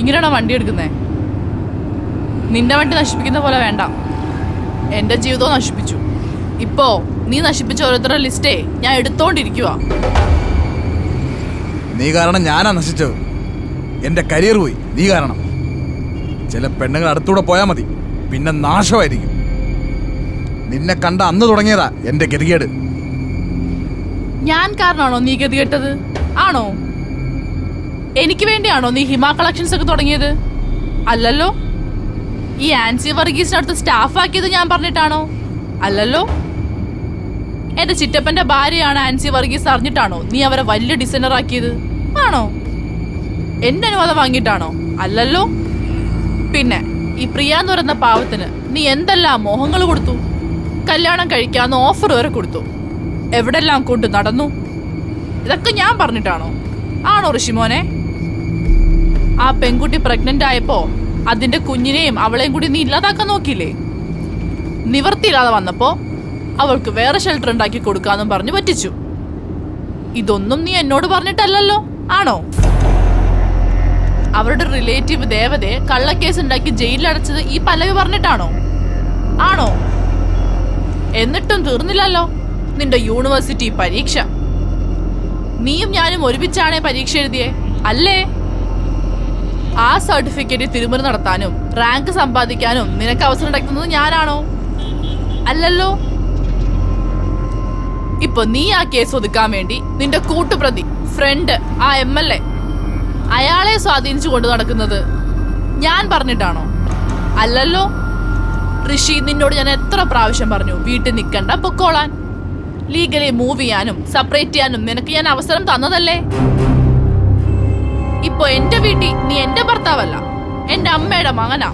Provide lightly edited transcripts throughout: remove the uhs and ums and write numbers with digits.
ഇങ്ങനെയാണോ വണ്ടി എടുക്കുന്നേ? നിന്റെ വണ്ടി നശിപ്പിക്കുന്ന പോലെ വേണ്ട. എൻ്റെ ജീവിതവും നശിപ്പിച്ചു. ഇപ്പോ നീ നശിപ്പിച്ച ഓരോരുത്തരുടെ ലിസ്റ്റേ ഞാൻ എടുത്തോണ്ടിരിക്കുക. നീ കാരണം ഞാനാ നശിച്ചത്. എൻ്റെ കരിയർ പോയി നീ കാരണം. ചില പെണ്ണുങ്ങൾ അടുത്തൂടെ പോയാൽ മതി, പിന്നെ നാശമായിരിക്കും. നിന്നെ കണ്ട അന്ന് തുടങ്ങിയതാ എൻ്റെ ഗതികേട്. ഞാൻ കാരണമാണോ നീ ഗതികെട്ടത്? ആണോ? എനിക്ക് വേണ്ടിയാണോ നീ ഹിമ കളക്ഷൻസ് ഒക്കെ തുടങ്ങിയത്? അല്ലല്ലോ. ഈ ആൻസി വർഗീസിനടുത്ത് സ്റ്റാഫ് ആക്കിയത് ഞാൻ പറഞ്ഞിട്ടാണോ? അല്ലല്ലോ. എന്റെ ചിറ്റപ്പന്റെ ഭാര്യയാണ് ആൻസി വർഗീസ് അറിഞ്ഞിട്ടാണോ നീ അവരെ വലിയ ഡിസൈനർ ആക്കിയത്? ആണോ? എന്റെ അനുവാദം വാങ്ങിയിട്ടാണോ? അല്ലല്ലോ. പിന്നെ ഈ പ്രിയ എന്ന് പറയുന്ന പാവത്തിന് നീ എന്തെല്ലാം മോഹങ്ങൾ കൊടുത്തു. കല്യാണം കഴിക്കാന്ന് ഓഫർ വരെ കൊടുത്തു. എവിടെല്ലാം കൊണ്ട് നടന്നു. ഇതൊക്കെ ഞാൻ പറഞ്ഞിട്ടാണോ? ആണോ ഋഷിമോനെ? ആ പെൺകുട്ടി പ്രഗ്നന്റ് ആയപ്പോ അതിന്റെ കുഞ്ഞിനെയും അവളെയും കൂടി നീ ഇല്ലാതാക്കാൻ നോക്കിയില്ലേ? നിവർത്തിയില്ലാതെ വന്നപ്പോ അവൾക്ക് വേറെ ഷെൽട്ടർ ഉണ്ടാക്കി കൊടുക്കാന്നും പറഞ്ഞു പറ്റിച്ചു. ഇതൊന്നും നീ എന്നോട് പറഞ്ഞിട്ടല്ലല്ലോ, ആണോ? അവരുടെ റിലേറ്റീവ് ദേവതയെ കള്ളക്കേസ് ഉണ്ടാക്കി ജയിലിലടച്ചത് ഈ പല്ലവി പറഞ്ഞിട്ടാണോ? ആണോ? എന്നിട്ടും തീർന്നില്ലല്ലോ നിന്റെ യൂണിവേഴ്സിറ്റി പരീക്ഷ. നീയും ഞാനും ഒരുമിച്ചാണേ പരീക്ഷ എഴുതിയേ, അല്ലേ? ആ സർട്ടിഫിക്കറ്റ് തിരുമറി നടത്താനും റാങ്ക് സമ്പാദിക്കാനും നിനക്ക് അവസരം ഉണ്ടാക്കുന്നത് ഞാനാണോ? അല്ലല്ലോ. ഇപ്പൊ നീ ആ കേസ് ഒതുക്കാൻ വേണ്ടി നിന്റെ കൂട്ടുപ്രതി ഫ്രണ്ട് ആ MLA അയാളെ സ്വാധീനിച്ചു കൊണ്ട് നടക്കുന്നത് ഞാൻ പറഞ്ഞിട്ടാണോ? അല്ലല്ലോ. ഋഷി, നിന്നോട് ഞാൻ എത്ര പ്രാവശ്യം പറഞ്ഞു വീട്ടിൽ നിൽക്കണ്ട, പൊക്കോളാൻ. ലീഗലി മൂവ് ചെയ്യാനും സെപ്പറേറ്റ് ചെയ്യാനും നിനക്ക് ഞാൻ അവസരം തന്നതല്ലേ? ഇപ്പൊ എന്റെ വീട്ടിൽ നീ എന്റെ ഭർത്താവല്ല, എന്റെ അമ്മയുടെ മകനാ.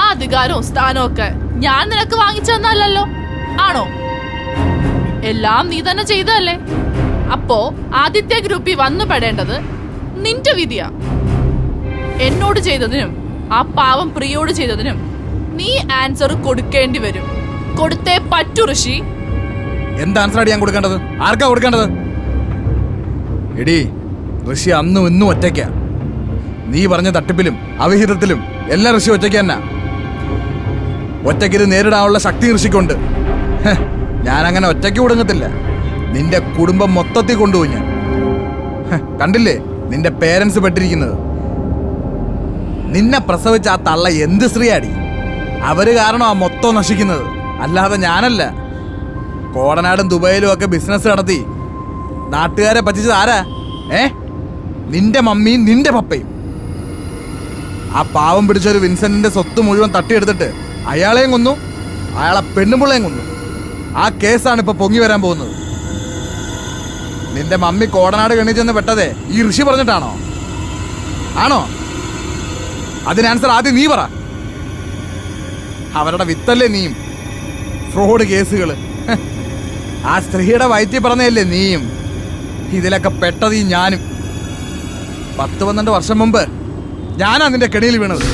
ആ അധികാരവും സ്ഥാനവും ഒക്കെ ഞാൻ നിനക്ക് വാങ്ങിച്ചു തന്നല്ലോ, ആണോ? എല്ലാം നീ തന്നെ ചെയ്തതല്ലേ? അപ്പോ ആദിത്യ ഗ്രൂപ്പിൽ വന്നു പെടേണ്ടത് നിന്റെ വിധിയാ. എന്നോട് ചെയ്തതിനും ആ പാവം പ്രിയോട് ചെയ്തതിനും നീ ആൻസർ കൊടുക്കേണ്ടി വരും. കൊടുത്തേ പറ്റൂ ഋഷി. എന്ത് ആൻസറാണ് ഞാൻ കൊടുക്കേണ്ടത്? ആർക്കാ കൊടുക്കേണ്ടത്? എടി, ഋഷി അന്നും ഇന്നും ഒറ്റയ്ക്ക. നീ പറഞ്ഞ തട്ടിപ്പിലും അവിഹിതത്തിലും എല്ലാം ഋഷി ഒറ്റയ്ക്ക് തന്നെ. ഒറ്റയ്ക്കിത് നേരിടാനുള്ള ശക്തി ഋഷിക്കുണ്ട്. ഞാനങ്ങനെ ഒറ്റയ്ക്ക് കൊടുങ്ങത്തില്ല. നിന്റെ കുടുംബം മൊത്തത്തിൽ കൊണ്ടുപോയി ഞാൻ. കണ്ടില്ലേ നിന്റെ പേരൻസ് പെട്ടിരിക്കുന്നത്? നിന്നെ പ്രസവിച്ച ആ തള്ള എന്ത് സ്ത്രീയാടി? അവര് കാരണം ആ മൊത്തം നശിക്കുന്നത്, അല്ലാതെ ഞാനല്ല. കോടനാടും ദുബായിലും ഒക്കെ ബിസിനസ് നടത്തി നാട്ടുകാരെ പറ്റിച്ചത് ആരാ? നിന്റെ മമ്മിയും നിന്റെ പപ്പയും. ആ പാവം പിടിച്ചൊരു വിൻസെന്റിന്റെ സ്വത്ത് മുഴുവൻ തട്ടിയെടുത്തിട്ട് അയാളെയും കൊന്നു, അയാളെ പെണ്ണുപിള്ളയും കൊന്നു. ആ കേസാണ് ഇപ്പൊ പൊങ്ങി വരാൻ പോകുന്നത്. നിന്റെ മമ്മി കോടനാട് കണ്ണി ചെന്ന് പെട്ടതേ ഈ ഋഷി പറഞ്ഞിട്ടാണോ? ആണോ? അതിന് ആൻസർ ആദ്യം നീ പറ. അവരുടെ വിത്തല്ലേ നീയും? ഫ്രോഡ് കേസുകള് ആ സ്ത്രീയുടെ വയറ്റിൽ പറഞ്ഞതല്ലേ നീയും? ഇതിലൊക്കെ പെട്ടത് ഈ ഞാനും. 10-12 വർഷം മുമ്പ് ഞാനാ നിന്റെ കെണിയിൽ വീണത്.